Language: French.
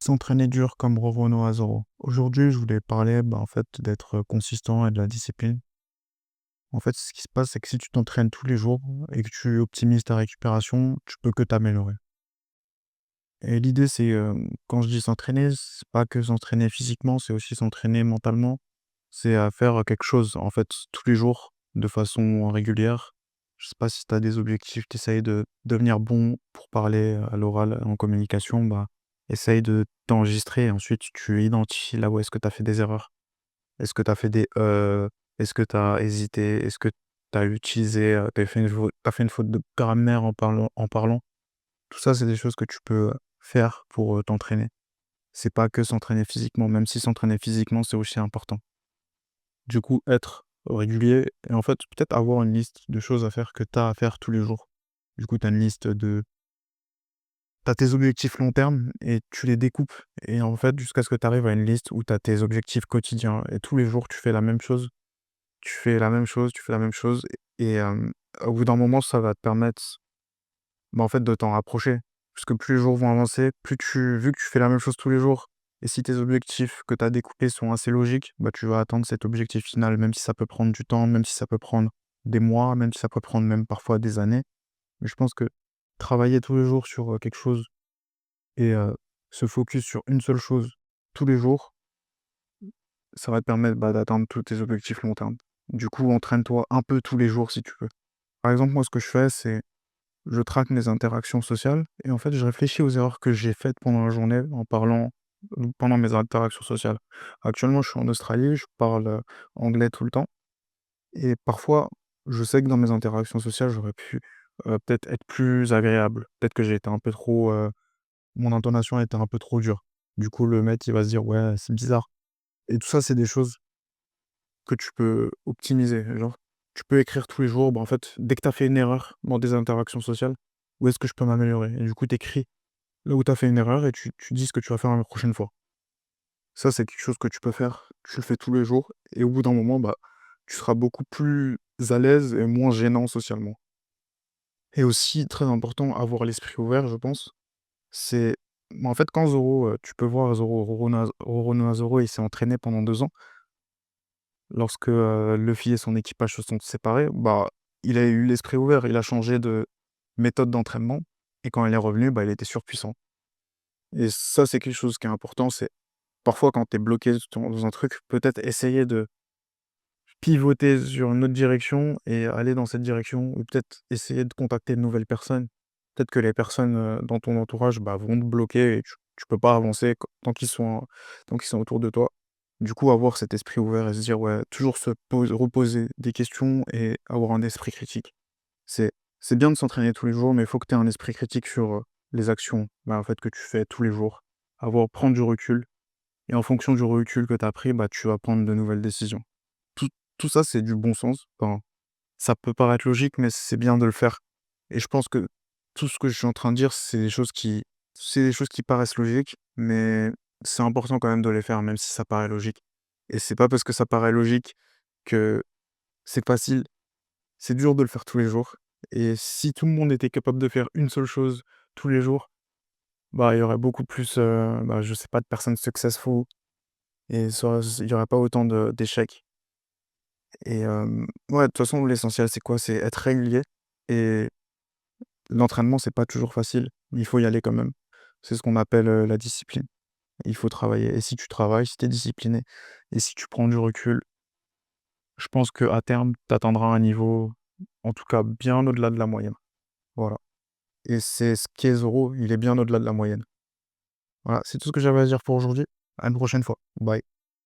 S'entraîner dur comme Revenons à zéro. Aujourd'hui, je voulais parler, en fait, d'être consistant et de la discipline. En fait, ce qui se passe, c'est que si tu t'entraînes tous les jours et que tu optimises ta récupération, tu peux que t'améliorer. Et l'idée, c'est, quand je dis s'entraîner, c'est pas que s'entraîner physiquement, c'est aussi s'entraîner mentalement. C'est à faire quelque chose, en fait, tous les jours, de façon régulière. Je sais pas si tu as des objectifs, tu essayes de devenir bon pour parler à l'oral, en communication, essaye de t'enregistrer et ensuite tu identifies là où est-ce que tu as fait des erreurs. Est-ce que tu as fait des Est-ce que tu as hésité? Est-ce que tu as utilisé, tu fait une faute de grammaire en parlant? Tout ça, c'est des choses que tu peux faire pour, t'entraîner. C'est pas que s'entraîner physiquement, même si s'entraîner physiquement, c'est aussi important. Du coup, être régulier et en fait, peut-être avoir une liste de choses à faire que tu as à faire tous les jours. Du coup, tu as une liste de tu as tes objectifs long terme et tu les découpes et en fait, jusqu'à ce que tu arrives à une liste où tu as tes objectifs quotidiens et tous les jours, tu fais la même chose. Tu fais la même chose, tu fais la même chose et au bout d'un moment, ça va te permettre, en fait, de t'en rapprocher. Puisque plus les jours vont avancer, plus tu vu que tu fais la même chose tous les jours et si tes objectifs que tu as découpés sont assez logiques, tu vas atteindre cet objectif final, même si ça peut prendre du temps, même si ça peut prendre des mois, même si ça peut prendre même parfois des années. Mais je pense que travailler tous les jours sur, quelque chose et se focus sur une seule chose tous les jours, ça va te permettre, d'atteindre tous tes objectifs long terme. Du coup, entraîne-toi un peu tous les jours si tu peux. Par exemple, moi, ce que je fais, c'est je traque mes interactions sociales et en fait, je réfléchis aux erreurs que j'ai faites pendant la journée en parlant pendant mes interactions sociales. Actuellement, je suis en Australie, je parle, anglais tout le temps et parfois, je sais que dans mes interactions sociales, j'aurais pu, peut-être être plus agréable. Peut-être que j'ai été un peu trop, mon intonation a été un peu trop dure. Du coup, le mec, il va se dire: «Ouais, c'est bizarre» et tout ça, c'est des choses que tu peux optimiser. Genre, tu peux écrire tous les jours, en fait, dès que tu as fait une erreur dans des interactions sociales, où est-ce que je peux m'améliorer? Et du coup, tu écris là où tu as fait une erreur et tu dis ce que tu vas faire la prochaine fois. Ça, c'est quelque chose que tu peux faire, tu le fais tous les jours et au bout d'un moment, tu seras beaucoup plus à l'aise et moins gênant socialement. Et aussi, très important, avoir l'esprit ouvert, je pense, c'est en fait, quand Zoro, tu peux voir Zoro, Roronoa Zoro, il s'est entraîné pendant 2 ans. Lorsque, Luffy et son équipage se sont séparés, il a eu l'esprit ouvert, il a changé de méthode d'entraînement et quand il est revenu, il était surpuissant et ça, c'est quelque chose qui est important, c'est parfois quand tu es bloqué dans un truc, peut-être essayer de pivoter sur une autre direction et aller dans cette direction ou peut-être essayer de contacter de nouvelles personnes. Peut-être que les personnes, dans ton entourage, vont te bloquer et tu peux pas avancer tant qu'ils sont autour de toi. Du coup, avoir cet esprit ouvert et se dire, ouais, toujours reposer des questions et avoir un esprit critique. C'est c'est bien de s'entraîner tous les jours, mais il faut que tu aies un esprit critique sur, les actions, en fait, que tu fais tous les jours. Prendre du recul et en fonction du recul que tu as pris, tu vas prendre de nouvelles décisions. Tout tout ça, c'est du bon sens. Enfin, ça peut paraître logique, mais c'est bien de le faire et je pense que tout ce que je suis en train de dire, c'est des choses qui paraissent logiques, mais c'est important quand même de les faire, même si ça paraît logique et c'est pas parce que ça paraît logique que c'est facile. C'est dur de le faire tous les jours et si tout le monde était capable de faire une seule chose tous les jours, il y aurait beaucoup plus, je sais pas, de personnes successful et il y aurait pas autant de d'échecs. Et ouais, de toute façon, l'essentiel, c'est quoi? C'est être régulier et l'entraînement, c'est pas toujours facile, mais il faut y aller quand même. C'est ce qu'on appelle, la discipline. Il faut travailler et si tu travailles, si tu es discipliné et si tu prends du recul, je pense qu'à terme, tu atteindras un niveau, en tout cas, bien au-delà de la moyenne. Voilà et c'est ce qu'est Zoro, il est bien au-delà de la moyenne. Voilà, c'est tout ce que j'avais à dire pour aujourd'hui. À une prochaine fois. Bye.